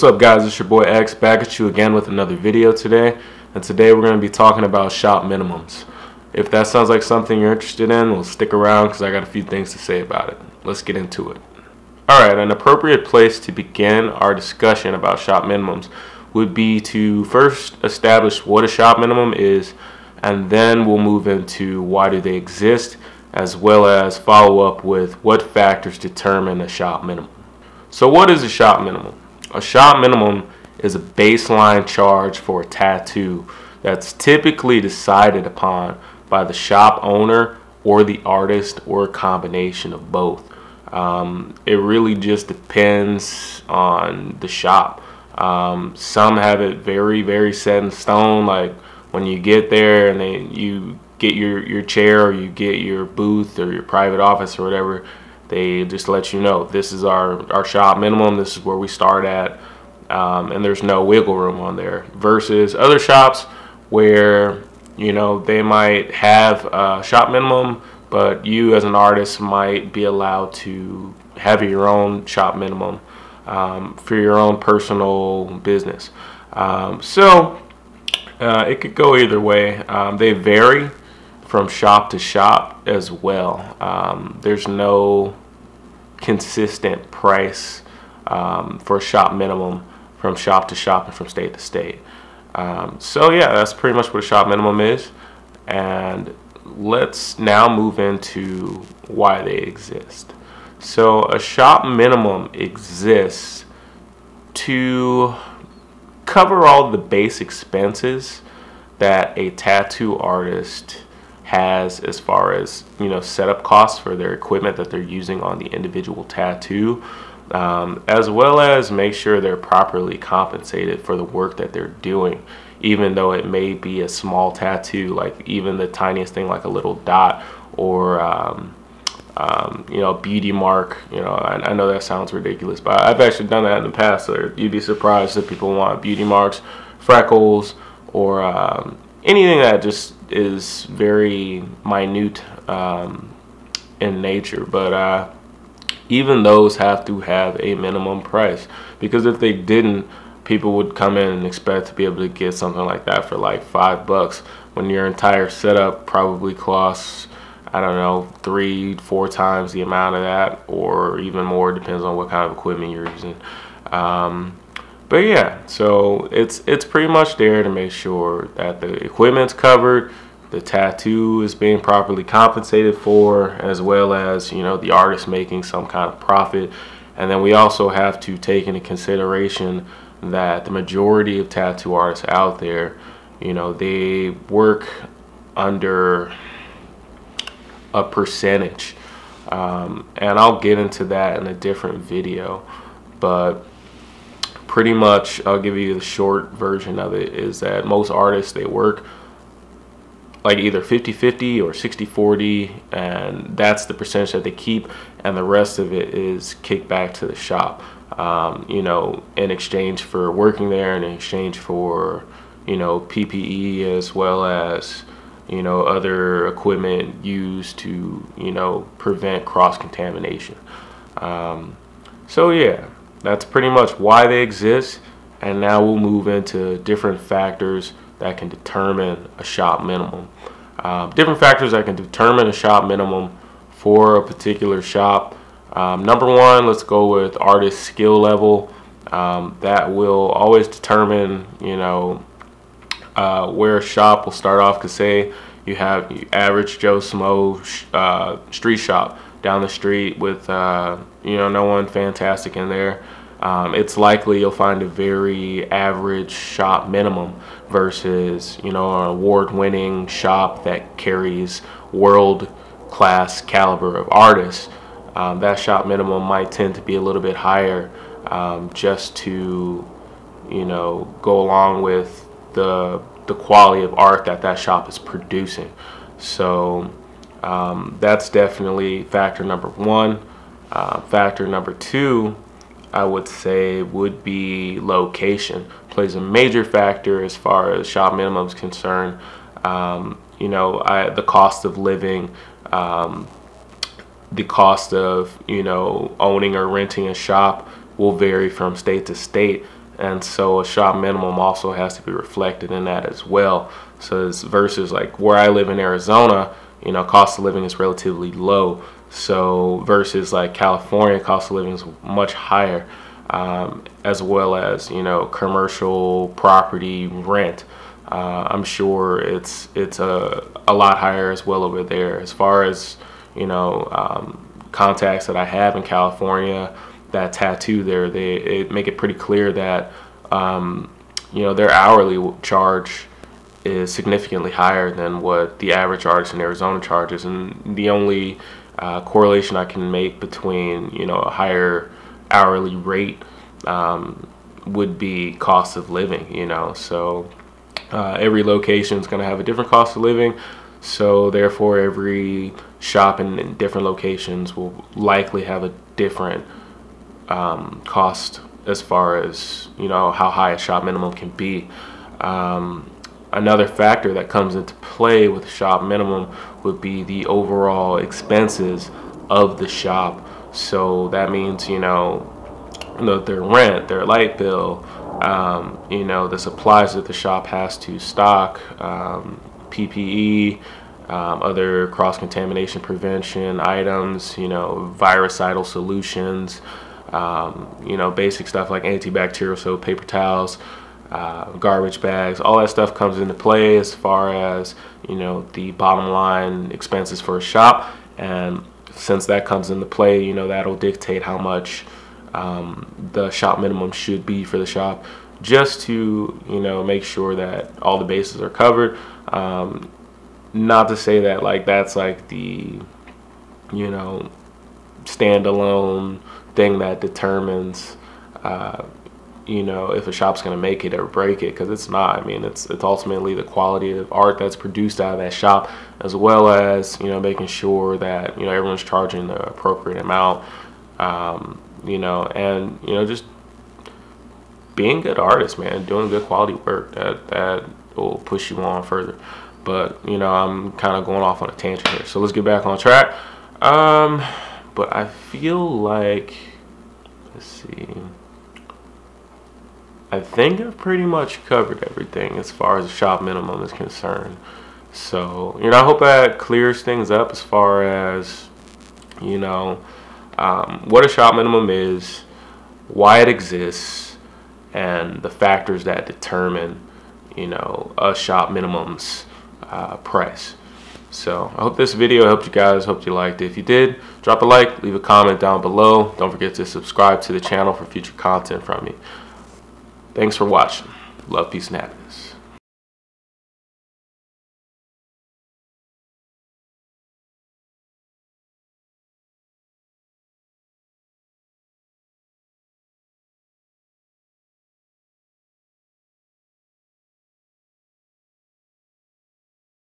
What's up, guys? It's your boy X back at you again with another video today. And today we're going to be talking about shop minimums. If that sounds like something you're interested in, well, stick around because I got a few things to say about it. Let's get into it. Alright, an appropriate place to begin our discussion about shop minimums would be to first establish what a shop minimum is, and then we'll move into why do they exist, as well as follow up with what factors determine a shop minimum. So what is a shop minimum? A shop minimum is a baseline charge for a tattoo that's typically decided upon by the shop owner or the artist, or a combination of both. It really just depends on the shop. Some have it very set in stone, like when you get there and you get your chair, or you get your booth or your private office or whatever, they just let you know this is our shop minimum, this is where we start at, and there's no wiggle room on there. Versus other shops where, you know, they might have a shop minimum, but you as an artist might be allowed to have your own shop minimum for your own personal business. It could go either way. They vary from shop to shop as well. There's no consistent price for a shop minimum from shop to shop and from state to state. So yeah, that's pretty much what a shop minimum is, and let's now move into why they exist. So a shop minimum exists to cover all the base expenses that a tattoo artist has, as far as, you know, setup costs for their equipment that they're using on the individual tattoo, as well as make sure they're properly compensated for the work that they're doing, even though it may be a small tattoo, like even the tiniest thing like a little dot, or you know, a beauty mark. You know, I know that sounds ridiculous, but I've actually done that in the past, so you'd be surprised if people want beauty marks, freckles, or anything that just is very minute in nature. But even those have to have a minimum price, because if they didn't, people would come in and expect to be able to get something like that for like $5, when your entire setup probably costs, I don't know, 3-4 times the amount of that, or even more, depends on what kind of equipment you're using. But yeah, so it's pretty much there to make sure that the equipment's covered, the tattoo is being properly compensated for, as well as, you know, the artist making some kind of profit. And then we also have to take into consideration that the majority of tattoo artists out there, you know, they work under a percentage, and I'll get into that in a different video, but pretty much I'll give you the short version of it, is that most artists, they work like either 50-50 or 60-40, and that's the percentage that they keep, and the rest of it is kicked back to the shop, you know, in exchange for working there, and in exchange for, you know, PPE, as well as, you know, other equipment used to, you know, prevent cross-contamination. So yeah, that's pretty much why they exist, and now we'll move into different factors that can determine a shop minimum. Different factors that can determine a shop minimum for a particular shop. Number one, let's go with artist skill level. That will always determine, you know, where a shop will start off. Because say you have your average Joe Smo street shop down the street with you know, no one fantastic in there, it's likely you'll find a very average shop minimum versus, you know, an award-winning shop that carries world-class caliber of artists. That shop minimum might tend to be a little bit higher, just to, you know, go along with the quality of art that shop is producing. So that's definitely factor number one. Factor number two, I would say, would be location. Plays a major factor as far as shop minimum is concerned. You know, the cost of living, the cost of, you know, owning or renting a shop will vary from state to state. and so a shop minimum also has to be reflected in that as well. So it's versus like where I live in Arizona, you know, cost of living is relatively low. So versus like California, cost of living is much higher, as well as, you know, commercial property rent. I'm sure it's a lot higher as well over there. As far as, you know, contacts that I have in California that tattoo there, they make it pretty clear that, you know, their hourly charge is significantly higher than what the average artist in Arizona charges. And the only correlation I can make between, you know, a higher hourly rate would be cost of living, you know. So every location is going to have a different cost of living, so therefore every shop in different locations will likely have a different cost as far as, you know, how high a shop minimum can be. Another factor that comes into play with shop minimum would be the overall expenses of the shop. So that means, you know, their rent, their light bill, you know, the supplies that the shop has to stock, PPE, other cross-contamination prevention items, you know, virucidal solutions, you know, basic stuff like antibacterial soap, paper towels, garbage bags. All that stuff comes into play as far as, you know, the bottom line expenses for a shop. And since that comes into play, you know, that'll dictate how much the shop minimum should be for the shop, just to, you know, make sure that all the bases are covered. Not to say that like that's like the, you know, standalone thing that determines you know, if a shop's going to make it or break it, because it's not. I mean, it's ultimately the quality of art that's produced out of that shop, as well as, you know, making sure that, you know, everyone's charging the appropriate amount, you know, and, you know, just being good artists, man, doing good quality work that will push you on further. But, you know, I'm kind of going off on a tangent here, so let's get back on track. But I feel like, let's see, I think I've pretty much covered everything as far as the shop minimum is concerned. So, you know, I hope that clears things up as far as, you know, what a shop minimum is, why it exists, and the factors that determine, you know, a shop minimum's price. So I hope this video helped you guys. Hope you liked it. If you did, drop a like, leave a comment down below. Don't forget to subscribe to the channel for future content from me. Thanks for watching. Love, peace, and happiness.